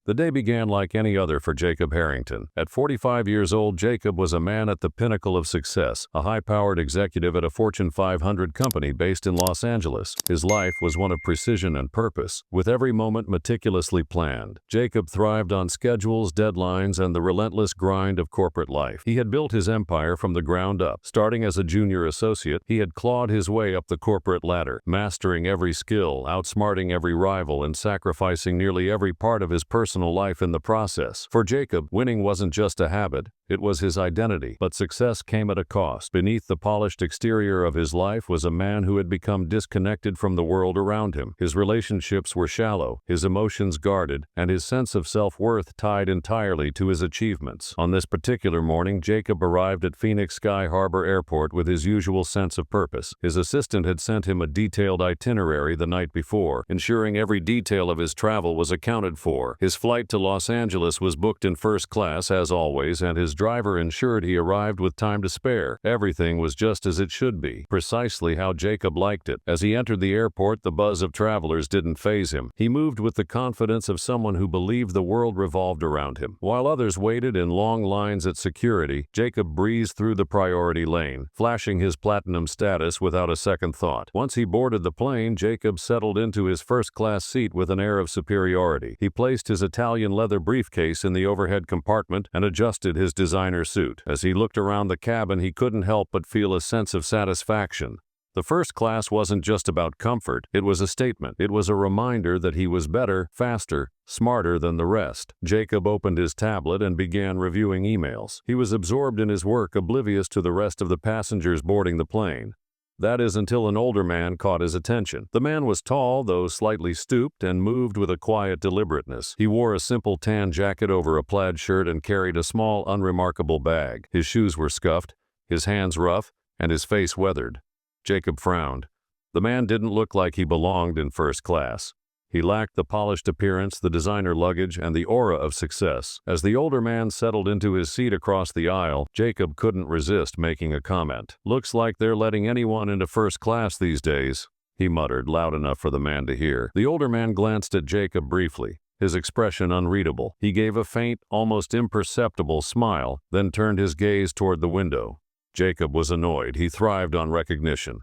The day began like any other for Jacob Harrington. At 45 years old, Jacob was a man at the pinnacle of success, a high-powered executive at a Fortune 500 company based in Los Angeles. His life was one of precision and purpose, with every moment meticulously planned. Jacob thrived on schedules, deadlines, and the relentless grind of corporate life. He had built his empire from the ground up. Starting as a junior associate, he had clawed his way up the corporate ladder, mastering every skill, outsmarting every rival, and sacrificing nearly every part of his personal life in the process. For Jacob, winning wasn't just a habit, it was his identity. But success came at a cost. Beneath the polished exterior of his life was a man who had become disconnected from the world around him. His relationships were shallow, his emotions guarded, and his sense of self-worth tied entirely to his achievements. On this particular morning, Jacob arrived at Phoenix Sky Harbor Airport with his usual sense of purpose. His assistant had sent him a detailed itinerary the night before, ensuring every detail of his travel was accounted for. His flight to Los Angeles was booked in first class as always, and his driver ensured he arrived with time to spare. Everything was just as it should be, precisely how Jacob liked it. As he entered the airport, the buzz of travelers didn't faze him. He moved with the confidence of someone who believed the world revolved around him. While others waited in long lines at security, Jacob breezed through the priority lane, flashing his platinum status without a second thought. Once he boarded the plane, Jacob settled into his first-class seat with an air of superiority. He placed his Italian leather briefcase in the overhead compartment and adjusted his designer suit. As he looked around the cabin, he couldn't help but feel a sense of satisfaction. The first class wasn't just about comfort, it was a statement. It was a reminder that he was better, faster, smarter than the rest. Jacob opened his tablet and began reviewing emails. He was absorbed in his work, oblivious to the rest of the passengers boarding the plane. That is until an older man caught his attention. The man was tall, though slightly stooped, and moved with a quiet deliberateness. He wore a simple tan jacket over a plaid shirt and carried a small, unremarkable bag. His shoes were scuffed, his hands rough, and his face weathered. Jacob frowned. The man didn't look like he belonged in first class. He lacked the polished appearance, the designer luggage, and the aura of success. As the older man settled into his seat across the aisle, Jacob couldn't resist making a comment. "Looks like they're letting anyone into first class these days," he muttered, loud enough for the man to hear. The older man glanced at Jacob briefly, his expression unreadable. He gave a faint, almost imperceptible smile, then turned his gaze toward the window. Jacob was annoyed. He thrived on recognition.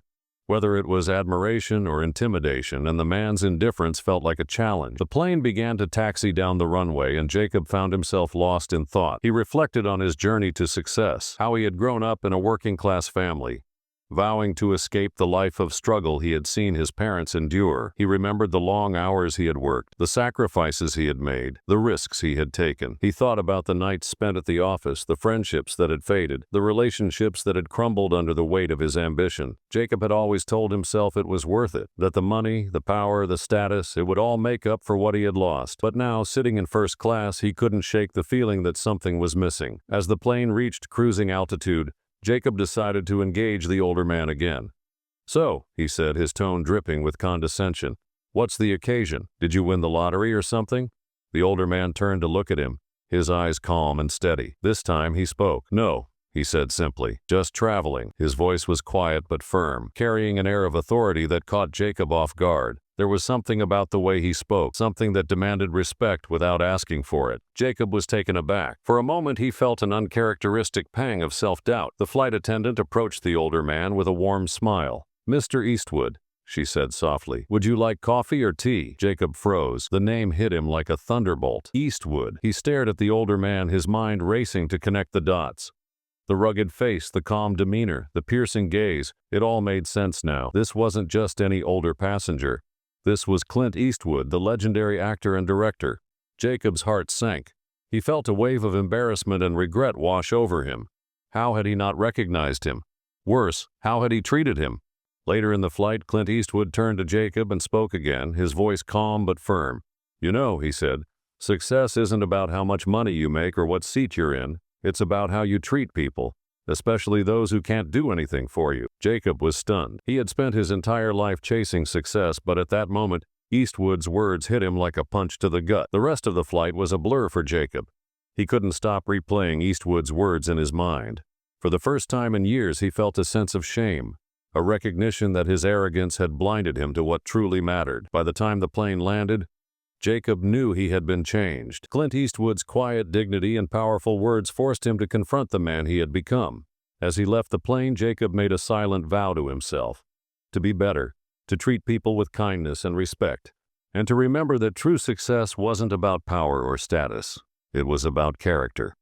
Whether it was admiration or intimidation, and the man's indifference felt like a challenge. The plane began to taxi down the runway, and Jacob found himself lost in thought. He reflected on his journey to success, how he had grown up in a working-class family, vowing to escape the life of struggle he had seen his parents endure. He remembered the long hours he had worked, the sacrifices he had made, the risks he had taken. He thought about the nights spent at the office, the friendships that had faded, the relationships that had crumbled under the weight of his ambition. Jacob had always told himself it was worth it, that the money, the power, the status, it would all make up for what he had lost. But now, sitting in first class, he couldn't shake the feeling that something was missing. As the plane reached cruising altitude, Jacob decided to engage the older man again. "So," he said, his tone dripping with condescension, "what's the occasion? Did you win the lottery or something?" The older man turned to look at him, his eyes calm and steady. This time he spoke. "No," he said simply, "just traveling." His voice was quiet but firm, carrying an air of authority that caught Jacob off guard. There was something about the way he spoke, something that demanded respect without asking for it. Jacob was taken aback. For a moment he felt an uncharacteristic pang of self-doubt. The flight attendant approached the older man with a warm smile. "Mr. Eastwood," she said softly, "would you like coffee or tea?" Jacob froze. The name hit him like a thunderbolt. Eastwood. He stared at the older man, his mind racing to connect the dots. The rugged face, the calm demeanor, the piercing gaze, it all made sense now. This wasn't just any older passenger. This was Clint Eastwood, the legendary actor and director. Jacob's heart sank. He felt a wave of embarrassment and regret wash over him. How had he not recognized him? Worse, how had he treated him? Later in the flight, Clint Eastwood turned to Jacob and spoke again, his voice calm but firm. "You know," he said, "success isn't about how much money you make or what seat you're in. It's about how you treat people, especially those who can't do anything for you." Jacob was stunned. He had spent his entire life chasing success, but at that moment, Eastwood's words hit him like a punch to the gut. The rest of the flight was a blur for Jacob. He couldn't stop replaying Eastwood's words in his mind. For the first time in years, he felt a sense of shame, a recognition that his arrogance had blinded him to what truly mattered. By the time the plane landed, Jacob knew he had been changed. Clint Eastwood's quiet dignity and powerful words forced him to confront the man he had become. As he left the plane, Jacob made a silent vow to himself to be better, to treat people with kindness and respect, and to remember that true success wasn't about power or status. It was about character.